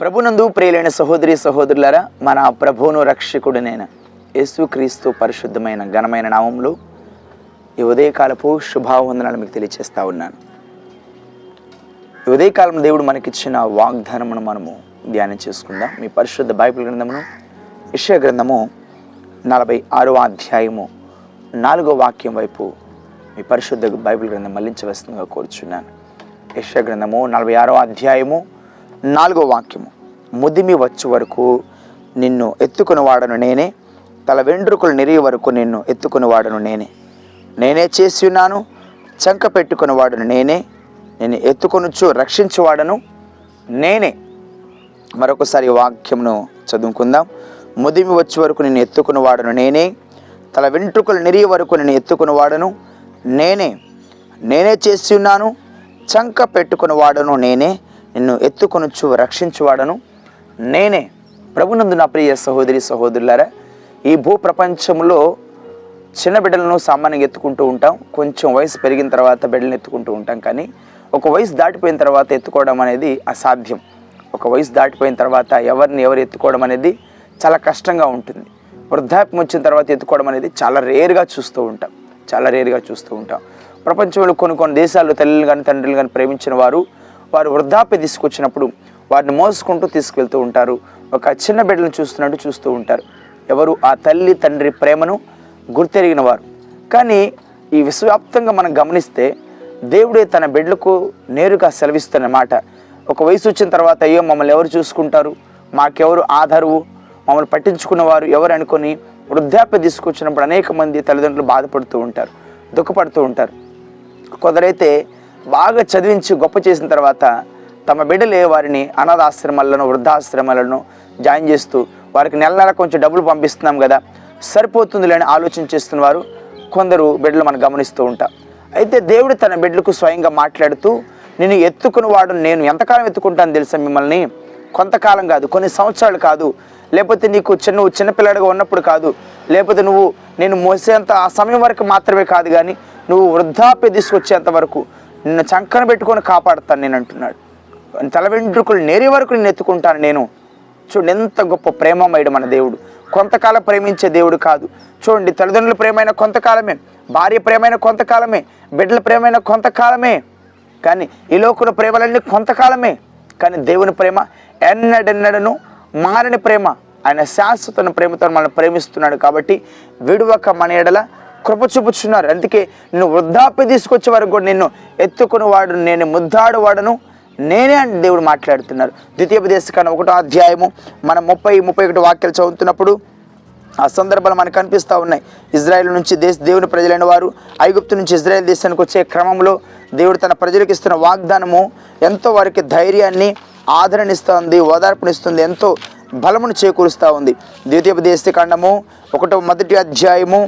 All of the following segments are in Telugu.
ప్రభునందు ప్రియులైన సహోదరి సహోదరులారా, మన ప్రభువును రక్షకుడినైన యేసుక్రీస్తు పరిశుద్ధమైన ఘనమైన నామంలో ఈ ఉదయకాలపు శుభావందనాలు మీకు తెలియజేస్తా ఉన్నాను. ఈ ఉదయకాలం దేవుడు మనకిచ్చిన వాగ్దానమును మనము ధ్యానం చేసుకుందాం. మీ పరిశుద్ధ బైబిల్ గ్రంథమును యెషయా గ్రంథము 46వ అధ్యాయము 4వ వాక్యం వైపు మీ పరిశుద్ధ బైబిల్ గ్రంథం మళ్లించవలసిందిగా కోరుచున్నాను. యెషయా గ్రంథము 46వ అధ్యాయము 4వ వాక్యము. ముదిమి వచ్చు వరకు నిన్ను ఎత్తుకుని వాడను నేనే, తల వెంట్రుకలు నెరిగే వరకు నిన్ను ఎత్తుకుని వాడను నేనే చేసి ఉన్నాను, చంక పెట్టుకుని వాడను నేనే, నేను ఎత్తుకొనుచు రక్షించువాడను నేనే. మరొకసారి వాక్యమును చదువుకుందాం. ముదిమి వచ్చే వరకు నిన్ను ఎత్తుకుని వాడను నేనే, తల వెంట్రుకలు నెరిగే వరకు నిన్ను ఎత్తుకుని వాడను నేనే చేసి ఉన్నాను, చంక పెట్టుకుని వాడను నేనే, నిన్ను ఎత్తుకొనుచు రక్షించువాడను నేనే. ప్రభునందు నా ప్రియ సహోదరి సహోదరులారా, ఈ భూ ప్రపంచంలో చిన్న బిడ్డలను సామాన్యంగా ఎత్తుకుంటూ ఉంటాం. కొంచెం వయసు పెరిగిన తర్వాత బిడ్డలను ఎత్తుకుంటూ ఉంటాం. కానీ ఒక వయసు దాటిపోయిన తర్వాత ఎత్తుకోవడం అనేది అసాధ్యం. ఒక వయసు దాటిపోయిన తర్వాత ఎవరు ఎత్తుకోవడం అనేది చాలా కష్టంగా ఉంటుంది. వృద్ధాప్యం వచ్చిన తర్వాత ఎత్తుకోవడం అనేది చాలా రేరుగా చూస్తూ ఉంటాం. ప్రపంచంలో కొన్ని దేశాల్లో తల్లిని కానీ తండ్రులు కానీ ప్రేమించిన వారు వృద్ధాప్య తీసుకొచ్చినప్పుడు వారిని మోసుకుంటూ తీసుకువెళ్తూ ఉంటారు. ఒక చిన్న బిడ్డలను చూస్తూ ఉంటారు. ఎవరు? ఆ తల్లి తండ్రి ప్రేమను గుర్తెరిగిన వారు. కానీ ఈ విశ్వవ్యాప్తంగా మనం గమనిస్తే దేవుడే తన బిడ్డలకు నేరుగా సెలవిస్తున్న మాట. ఒక వయసు వచ్చిన తర్వాత అయ్యో మమ్మల్ని ఎవరు చూసుకుంటారు, మాకెవరు ఆధారువు, మమ్మల్ని పట్టించుకున్నవారు ఎవరు అనుకొని వృద్ధాప్య తీసుకొచ్చినప్పుడు అనేక మంది తల్లిదండ్రులు బాధపడుతూ ఉంటారు, దుఃఖపడుతూ ఉంటారు. కొందరైతే బాగా చదివించి గొప్ప చేసిన తర్వాత తమ బిడ్డలే వారిని అనాథాశ్రమాలను వృద్ధాశ్రమాలను జాయిన్ చేస్తూ వారికి నెల కొంచెం డబ్బులు పంపిస్తున్నాం కదా, సరిపోతుందిలే అని ఆలోచన చేస్తున్న వారు కొందరు బిడ్డలు మనం గమనిస్తూ ఉంటాం. అయితే దేవుడు తన బిడ్డలకు స్వయంగా మాట్లాడుతూ, నేను ఎత్తుకుని వాడు నేను ఎంతకాలం ఎత్తుకుంటాను తెలుసా మిమ్మల్ని? కొంతకాలం కాదు, కొన్ని సంవత్సరాలు కాదు, లేకపోతే నీకు చిన్నపిల్లడిగా ఉన్నప్పుడు కాదు, లేకపోతే నేను మోసేంత ఆ సమయం వరకు మాత్రమే కాదు, కానీ నువ్వు వృద్ధాప్య తీసుకొచ్చేంత వరకు నిన్ను చంకన పెట్టుకొని కాపాడుతాను నేను అంటున్నాడు. తల వెంట్రుకలు నేరే వరకు నేను ఎత్తుకుంటాను నేను. చూడండి ఎంత గొప్ప ప్రేమమయుడు మన దేవుడు. కొంతకాలం ప్రేమించే దేవుడు కాదు. చూడండి, తల్లిదండ్రుల ప్రేమైన కొంతకాలమే, భార్య ప్రేమైన కొంతకాలమే, బిడ్డల ప్రేమైన కొంతకాలమే, కానీ ఈ లోకుల ప్రేమలన్నీ కొంతకాలమే. కానీ దేవుని ప్రేమ ఎన్నడెన్నడను మారని ప్రేమ. ఆయన శాశ్వత ప్రేమతో మనల్ని ప్రేమిస్తున్నాడు. కాబట్టి విడువక మన ఎడల కృప చూపుచున్నారు. అందుకే నిన్ను వృద్ధాప్య తీసుకొచ్చే వరకు కూడా నిన్ను ఎత్తుకుని వాడు నేను, ముద్దాడు వాడను నేనే అని దేవుడు మాట్లాడుతున్నారు. ద్వితీయోపదేశకాండం 1వ అధ్యాయము మనం 30-31 వాక్యాలు చదువుతున్నప్పుడు ఆ సందర్భాలు మనకు కనిపిస్తూ ఉన్నాయి. ఇజ్రాయెల్ నుంచి దేవుని ప్రజలైన వారు ఐగుప్తు నుంచి ఇజ్రాయెల్ దేశానికి వచ్చే క్రమంలో దేవుడు తన ప్రజలకు ఇస్తున్న వాగ్దానము ఎంతో వారికి ధైర్యాన్ని, ఆదరణిస్తుంది, ఓదార్పునిస్తుంది, ఎంతో బలమును చేకూరుస్తూ ఉంది. ద్వితీయోపదేశకాండము 1వ అధ్యాయము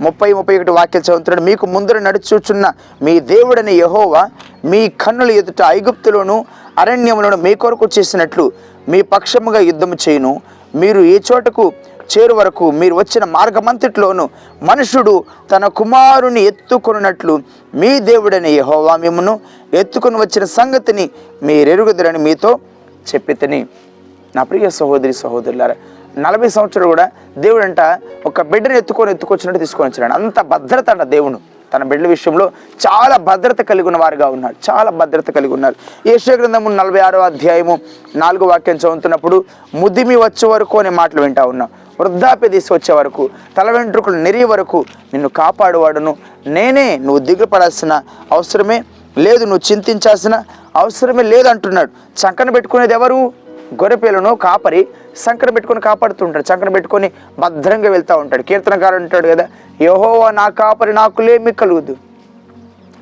30-31 వాక్యాలు చదువుతున్నాడు. మీకు ముందర నడుచుచున్న మీ దేవుడని యెహోవా మీ కన్నుల ఎదుట ఐగుప్తులోను అరణ్యములను మీ కొరకు చేసినట్లు మీ పక్షముగా యుద్ధము చేయును. మీరు ఏ చోటకు చేరు వరకు మీరు వచ్చిన మార్గమంతటిలోను మనుషుడు తన కుమారుని ఎత్తుకొనున్నట్లు మీ దేవుడని యెహోవా మిమ్మును ఎత్తుకొని వచ్చిన సంగతిని మీరెరుగుదురని మీతో చెప్పితిని. నా ప్రియ సహోదరి సహోదరులారా, 40 సంవత్సరాలు కూడా దేవుడు అంట ఒక బిడ్డను ఎత్తుకొచ్చినట్టు తీసుకొని వచ్చినాడు. అంత భద్రత అంట దేవుడు తన బిడ్డల విషయంలో చాలా భద్రత కలిగి ఉన్న వారుగా ఉన్నారు, చాలా భద్రత కలిగి ఉన్నారు. యెషయా గ్రంథము 46వ అధ్యాయము 4వ వాక్యం చదువుతున్నప్పుడు ముదిమి వచ్చే వరకు అనే మాటలు వింటా ఉన్నాం. వృద్ధాప్య తీసుకొచ్చే వరకు, తల వెంట్రుకలు నెరిగే వరకు నిన్ను కాపాడువాడును నేనే. నువ్వు దిగుపడాల్సిన అవసరమే లేదు, నువ్వు చింతించాల్సిన అవసరమే లేదు అంటున్నాడు. చంకన పెట్టుకునేది ఎవరు? గొర్రెపిల్లను కాపరి సంకన పెట్టుకొని కాపాడుతుంటాడు, చంకన పెట్టుకొని భద్రంగా వెళ్తూ ఉంటాడు. కీర్తనకారుడు అంటాడు కదా, యెహోవా నా కాపరి, నాకు లేమి కలుగుదు,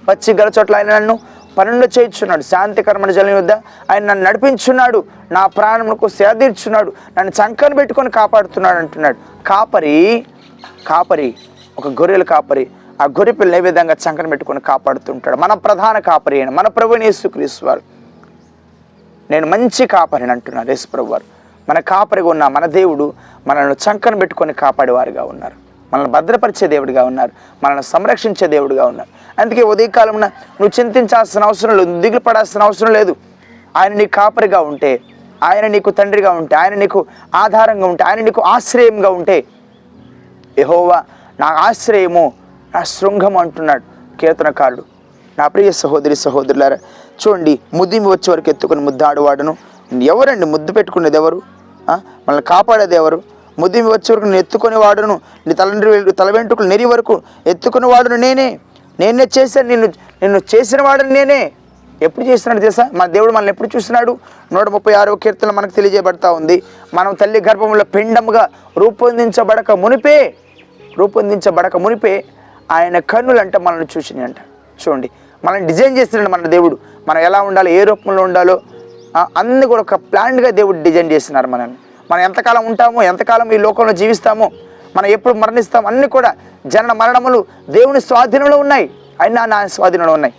పచ్చి గల చోట్ల ఆయన నన్ను పనులు చేయించున్నాడు, శాంతికరమైన జలం యొద్ద ఆయన నన్ను నడిపించున్నాడు, నా ప్రాణములకు సేదీర్చున్నాడు, నన్ను చంకన పెట్టుకొని కాపాడుతున్నాడు అంటున్నాడు. కాపరి ఒక గొర్రెల కాపరి ఆ గొర్రె పిల్లని ఏ విధంగా చంకన పెట్టుకొని కాపాడుతుంటాడు? మన ప్రధాన కాపరి అయిన మన ప్రభువైన యేసుక్రీస్తు వారు నేను మంచి కాపరిని అంటున్నారు. యేసు ప్రభు వారు మన కాపరిగా ఉన్న మన దేవుడు మనల్ని చంకన పెట్టుకొని కాపాడేవారుగా ఉన్నారు, మనల్ని భద్రపరిచే దేవుడిగా ఉన్నారు, మనల్ని సంరక్షించే దేవుడిగా ఉన్నారు. అందుకే ఉదయకాలంలో నువ్వు చింతించాల్సిన అవసరం లేదు, దిగులు పడాల్సిన అవసరం లేదు. ఆయన నీ కాపరిగా ఉంటే ఆయన నీకు తండ్రిగా ఉంటే, ఆయన నీకు ఆధారంగా ఉంటే, ఆయన నీకు ఆశ్రయంగా ఉంటే, యెహోవా నా ఆశ్రయము, నా శృంగము అంటున్నాడు కీర్తనకారుడు. నా ప్రియ సహోదరి సహోదరులారా, చూడండి, ముద్దిమి వచ్చే వరకు ఎత్తుకుని ముద్దాడువాడును. ఎవరండి ముద్దు పెట్టుకునేది ఎవరు? మనల్ని కాపాడేది ఎవరు? ముద్దిమి వచ్చే వరకు నేను ఎత్తుకునే వాడును, నీ తల వెంట్రుకలు నెరి వరకు ఎత్తుకునే వాడును నేనే చేశాను, నిన్ను చేసిన వాడును నేనే. ఎప్పుడు చేస్తున్నాడు తెలుసా? మన దేవుడు మనల్ని ఎప్పుడు చూస్తున్నాడు? 136వ కీర్తన మనకు తెలియజేయబడతా ఉంది. మనం తల్లి గర్భంలో పిండముగా రూపొందించబడక మునిపే ఆయన కన్నులంట మనల్ని చూసినాయి అంట. చూడండి, మనల్ని డిజైన్ చేస్తున్నాడు మన దేవుడు. మనం ఎలా ఉండాలో, ఏ రూపంలో ఉండాలో అన్నీ కూడా ఒక ప్లాన్గా దేవుడు డిజైన్ చేస్తున్నారు మనల్ని. మనం ఎంతకాలం ఉంటామో, ఎంతకాలం ఈ లోకంలో జీవిస్తామో, మనం ఎప్పుడు మరణిస్తామో అన్నీ కూడా జనన మరణములు దేవుని స్వాధీనంలో ఉన్నాయి, అయినా నా స్వాధీనంలో ఉన్నాయి.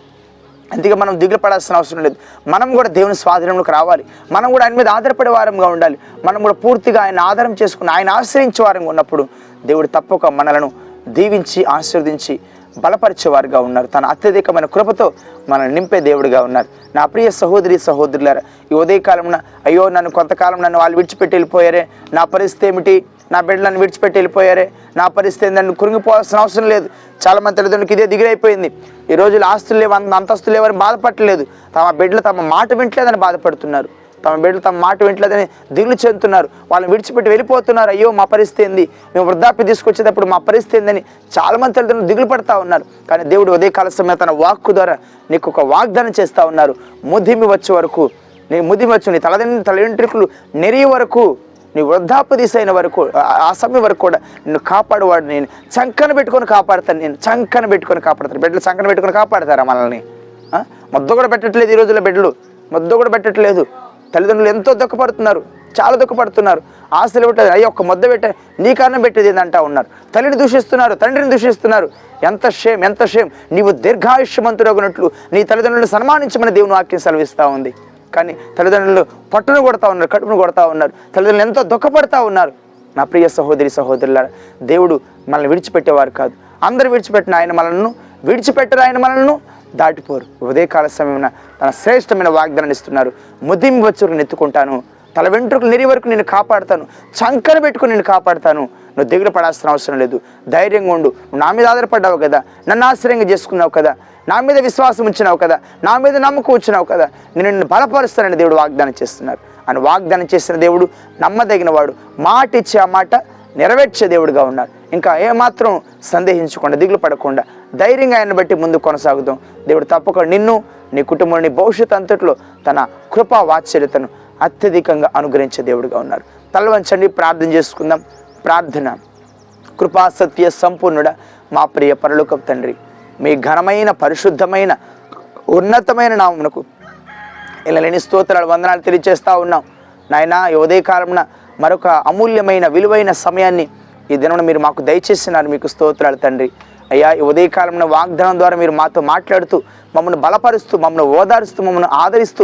అందుకే మనం దిగులు పడాల్సిన అవసరం లేదు. మనం కూడా దేవుని స్వాధీనంలోకి రావాలి. మనం కూడా ఆయన మీద ఆధారపడే వారంగా ఉండాలి. మనం కూడా పూర్తిగా ఆయన ఆధారం చేసుకుని ఆయన ఆశ్రయించే వారంగా ఉన్నప్పుడు దేవుడు తప్పక మనలను దీవించి ఆశీర్వదించి బలపరిచేవారుగా ఉన్నారు. తన అత్యధికమైన కృపతో మనల్ని నింపే దేవుడిగా ఉన్నారు. నా ప్రియ సహోదరి సహోదరులారా, ఈ ఉదయకాలంలో అయ్యో నన్ను కొంతకాలం వాళ్ళు విడిచిపెట్టి వెళ్ళిపోయారే, నా పరిస్థితి ఏమిటి, నా బిడ్డలు నన్ను విడిచిపెట్టి వెళ్ళిపోయారే, నా పరిస్థితి ఏంటని కురింగిపోవాల్సిన అవసరం లేదు. చాలామంది తల్లిదండ్రులకి ఇదే దిగులైపోయింది. ఈ రోజులు ఆస్తులు లేవు, అంతస్తులు లేవని బాధపడలేదు. తమ బిడ్డలు తమ మాట వింటలేదని బాధపడుతున్నారు. తమ బిడ్డలు తమ మాట వింటలేదని దిగులు చెందుతున్నారు. వాళ్ళని విడిచిపెట్టి వెళ్ళిపోతున్నారు. అయ్యో మా పరిస్థితి ఏంది, మేము వృద్ధాప్య తీసుకొచ్చేటప్పుడు మా పరిస్థితి ఏందని చాలామంది తల్లిదండ్రులు దిగులు పడతా ఉన్నారు. కానీ దేవుడు ఉదయకాల సమయం తన వాక్కు ద్వారా నీకు ఒక వాగ్దానం చేస్తూ ఉన్నారు. ముదిమి వచ్చే వరకు, నీ తల వెంట్రుకలు నెరిగే వరకు, నీ వృద్ధాప్య దిశ అయిన వరకు, ఆ సమయం వరకు కూడా నిన్ను కాపాడువాడు నేను. చంకన పెట్టుకొని కాపాడుతాను, నేను చంకన పెట్టుకొని కాపాడుతాను. బిడ్డలు చంకన పెట్టుకొని కాపాడతారా మనల్ని? ముద్ద కూడా పెట్టట్లేదు. ఈ రోజుల్లో బిడ్డలు ముద్ద కూడా పెట్టట్లేదు. తల్లిదండ్రులు ఎంతో దుఃఖపడుతున్నారు, చాలా దుఃఖపడుతున్నారు. ఆశలు పెట్టలేదు, అయ్యో ఒక్క ముద్ద పెట్టే నీ కారణం పెట్టేది ఏందంటా ఉన్నారు. తల్లిని దూషిస్తున్నారు, తండ్రిని దూషిస్తున్నారు. ఎంత షేమ్. నీవు దీర్ఘాయుష్యమంతుడగినట్లు నీ తల్లిదండ్రులను సన్మానించమని దేవుని వాక్యం సెలవిస్తూ ఉంది. కానీ తల్లిదండ్రులు పట్టును కొడతా ఉన్నారు, కడుపును కొడతా ఉన్నారు. తల్లిదండ్రులు ఎంతో దుఃఖపడతా ఉన్నారు. నా ప్రియ సహోదరి సహోదరులారా, దేవుడు మనల్ని విడిచిపెట్టేవారు కాదు. అందరూ విడిచిపెట్టిన ఆయన మనల్ని విడిచిపెట్టరు, ఆయన మనల్ని దాటిపోరు. ఉదయకాల సమయమున తన శ్రేష్టమైన వాగ్దానాన్ని ఇస్తున్నారు. ముదిమి వచ్చి వరకు నెత్తుకుంటాను, తల వెంట్రుకలు నెరి వరకు నేను కాపాడుతాను, చంకన పెట్టుకుని నేను కాపాడుతాను. నువ్వు దిగులు పడాల్సిన అవసరం లేదు. ధైర్యంగా ఉండు. నువ్వు నా మీద ఆధారపడ్డావు కదా, నన్ను ఆశ్రయంగా చేసుకున్నావు కదా, నా మీద విశ్వాసం ఉంచినావు కదా, నా మీద నమ్మకం ఉంచినావు కదా, నేను నిన్ను బలపరుస్తానని దేవుడు వాగ్దానం చేస్తున్నారు. అని వాగ్దానం చేసిన దేవుడు నమ్మదగిన వాడు. మాట ఇచ్చి ఆ మాట నెరవేర్చే దేవుడిగా ఉన్నారు. ఇంకా ఏమాత్రం సందేహించకుండా, దిగులు పడకుండా ధైర్యంగా ఆయన బట్టి ముందు కొనసాగుదాం. దేవుడు తప్పకుండా నిన్ను, నీ కుటుంబాన్ని భవిష్యత్ అంతట్లో తన కృపా వాత్సల్యతను అత్యధికంగా అనుగ్రహించే దేవుడిగా ఉన్నారు. తల వంచండి, ప్రార్థన చేసుకుందాం. ప్రార్థన. కృపా సత్య సంపూర్ణుడ మా ప్రియ పరలోకపు తండ్రి, మీ ఘనమైన పరిశుద్ధమైన ఉన్నతమైన నామమునకు ఇలా లేని స్తోత్రాలు వందనాలు తెలియజేస్తూ ఉన్నాం. నాయనా, ఈ ఉదయకాలమున మరొక అమూల్యమైన విలువైన సమయాన్ని ఈ దినం మీరు మాకు దయచేసినారు. మీకు స్తోత్రాలు తండ్రి. అయ్యా, ఈ ఉదయకాలంలో వాగ్దానం ద్వారా మీరు మాతో మాట్లాడుతూ, మమ్మల్ని బలపరుస్తూ, మమ్మల్ని ఓదారుస్తూ, మమ్మల్ని ఆదరిస్తూ,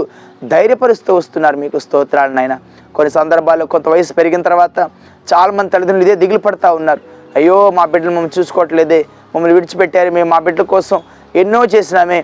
ధైర్యపరుస్తూ వస్తున్నారు. మీకు స్తోత్రాలు నాయన. కొన్ని సందర్భాల్లో కొంత వయసు పెరిగిన తర్వాత చాలామంది తల్లిదండ్రులు ఇదే దిగులు పడుతూ ఉన్నారు. అయ్యో మా బిడ్డలు మమ్మల్ని చూసుకోవట్లేదే, మమ్మల్ని విడిచిపెట్టారు, మేము మా బిడ్డల కోసం ఎన్నో చేసినామే,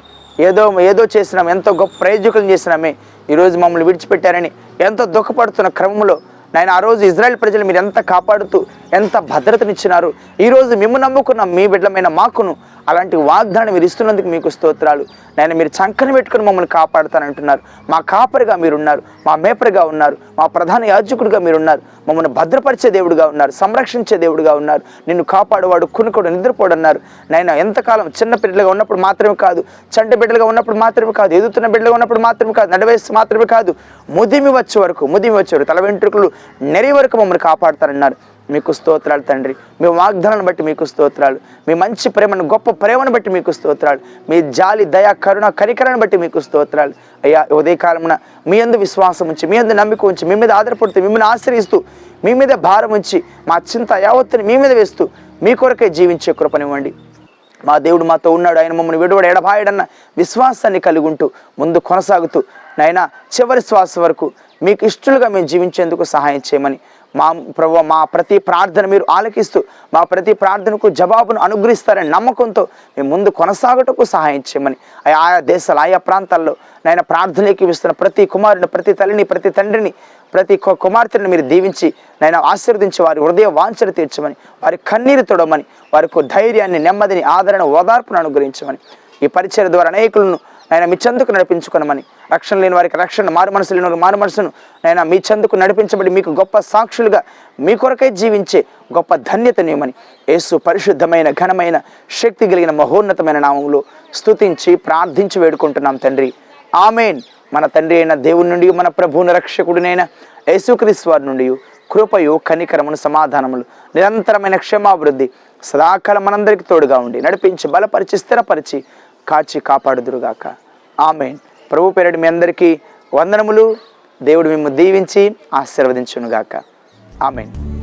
ఏదో చేసినాం, ఎంతో గొప్ప ప్రయోజకులను చేసినామే, ఈరోజు మమ్మల్ని విడిచిపెట్టారని ఎంతో దుఃఖపడుతున్న క్రమంలో నాయన, ఆ రోజు ఇజ్రాయెల్ ప్రజలు మీరు ఎంత కాపాడుతూ ఎంత భద్రతనిచ్చినారు. ఈరోజు మేము నమ్ముకున్న మీ బిడ్డలమైన మాకును అలాంటి వాగ్దానం మీరు ఇస్తున్నందుకు మీకు స్తోత్రాలు. నాయన, మీరు చంకన పెట్టుకుని మమ్మల్ని కాపాడుతానంటున్నారు. మా కాపరిగా మీరున్నారు, మా మేపరిగా ఉన్నారు, మా ప్రధాన యాజకుడిగా మీరున్నారు, మమ్మల్ని భద్రపరిచే దేవుడిగా ఉన్నారు, సంరక్షించే దేవుడిగా ఉన్నారు. నిన్ను కాపాడువాడు కునుకోడు నిద్రపోడు అన్నారు. నాయన, ఎంతకాలం చిన్న బిడ్డలుగా ఉన్నప్పుడు మాత్రమే కాదు, చంటి బిడ్డలుగా ఉన్నప్పుడు మాత్రమే కాదు, ఎదుగుతున్న బిడ్డలుగా ఉన్నప్పుడు మాత్రమే కాదు, నడివయస్సు మాత్రమే కాదు, ముదిమి వచ్చే వరకు తల వెంట్రుకలు నెరి వరకు మమ్మల్ని కాపాడుతారన్నారు. మీకు స్తోత్రాలు తండ్రి. మీ వాగ్దానాన్ని బట్టి మీకు స్తోత్రాలు. మీ మంచి ప్రేమను, గొప్ప ప్రేమను బట్టి మీకు స్తోత్రాలు. మీ జాలి, దయ, కరుణ, కనికరాన్ని బట్టి మీకు స్తోత్రాలు. అయ్యా, ఉదయకాలమున మీ యందు విశ్వాసం ఉంచి, మీ యందు నమ్మిక ఉంచి, మీ మీద ఆధారపడుతూ, మిమ్మల్ని ఆశ్రయిస్తూ, మీ మీద భారం ఉంచి, మా చింత యావత్తుని మీ మీద వేస్తూ మీ కొరకే జీవించే కృపనివ్వండి. మా దేవుడు మాతో ఉన్నాడు, ఆయన మమ్మల్ని విడువడు ఎడబాయడన్న విశ్వాసాన్ని కలిగి ఉంటూ ముందు కొనసాగుతూ నాయన చివరి శ్వాస వరకు మీకు ఇష్టలుగా మేము జీవించేందుకు సహాయం చేయమని మా ప్రతి ప్రార్థన మీరు ఆలకిస్తూ మా ప్రతి ప్రార్థనకు జవాబును అనుగ్రహిస్తారని నమ్మకంతో మేము ముందు కొనసాగటకు సహాయం చేయమని, ఆయా దేశాలు ఆయా ప్రాంతాల్లో నాయన ప్రార్థనలోకి ఇస్తున్న ప్రతి కుమారుని, ప్రతి తల్లిని, ప్రతి తండ్రిని, ప్రతి కుమార్తెని మీరు దీవించి నాయన ఆశీర్వదించి వారి హృదయ వాంఛను తీర్చమని, వారి కన్నీరు తొడమని, వారికి ధైర్యాన్ని, నెమ్మదిని, ఆదరణ, ఓదార్పును అనుగ్రహించమని, ఈ పరిచయ ద్వారా అనేకులను నాయన మీ చెందుకు నడిపించుకునమని, రక్షణ లేని వారికి రక్షణ, మారు మనసు లేని వారికి మారు మనసును నాయన మీ చెందుకు నడిపించబడి మీకు గొప్ప సాక్షులుగా మీ కొరకై జీవించే గొప్ప ధన్యతనివ్వమని యేసు పరిశుద్ధమైన, ఘనమైన, శక్తి కలిగిన, మహోన్నతమైన నామములో స్తుతించి ప్రార్థించి వేడుకుంటున్నాం తండ్రి. ఆమేన్. మన తండ్రి అయిన దేవుని నుండి, మన ప్రభువుని రక్షకుడినైన యేసుక్రీస్తు వారి నుండి కృపయు, కనికరమును, సమాధానములు, నిరంతరమైన క్షమాభివృద్ధి సదాకాలం మనందరికీ తోడుగా ఉండి నడిపించి, బలపరిచి, స్థిరపరిచి, కాచి కాపాడుదురుగాక. ఆమేన్. ప్రభు పేరటి మీ అందరికీ వందనములు. దేవుడు మిమ్మల్ని దీవించి ఆశీర్వదించునుగాక. ఆమేన్.